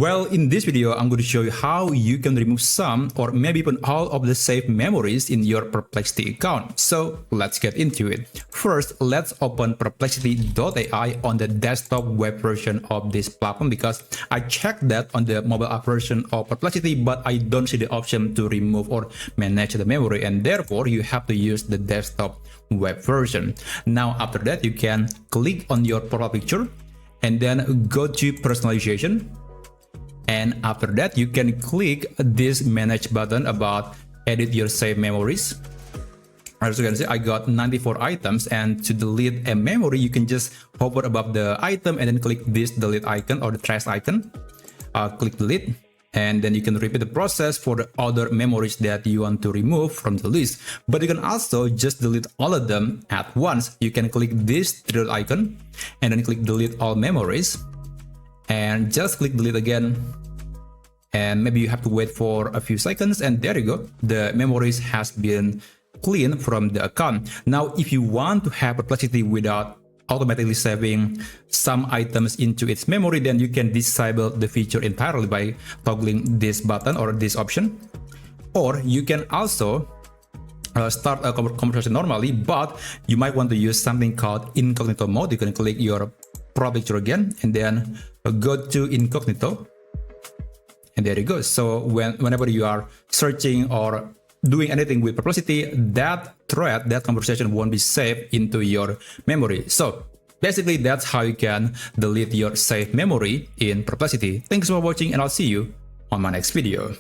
Well, in this video, I'm going to show you how you can remove some or maybe even all of the saved memories in your Perplexity account. So let's get into it. First, let's open Perplexity.ai on the desktop web version of this platform because I checked that on the mobile app version of Perplexity, but I don't see the option to remove or manage the memory, and therefore you have to use the desktop web version. Now, after that, you can click on your profile picture and then go to personalization. And after that, you can click this manage button about edit your saved memories. As you can see, I got 94 items, and to delete a memory, you can just hover above the item and then click this delete icon or the trash icon. Click delete, and then you can repeat the process for the other memories that you want to remove from the list. But you can also just delete all of them at once. You can click this three dot icon and then click delete all memories, and just click delete again. And maybe you have to wait for a few seconds, and there you go. The memories has been cleaned from the account. Now, if you want to have Perplexity without automatically saving some items into its memory, then you can disable the feature entirely by toggling this button or this option. Or you can also start a conversation normally, but you might want to use something called incognito mode. You can click your profile picture again and then go to incognito. And there you go. So whenever you are searching or doing anything with Perplexity, that thread, that conversation won't be saved into your memory. So basically, that's how you can delete your saved memory in Perplexity. Thanks for watching, and I'll see you on my next video.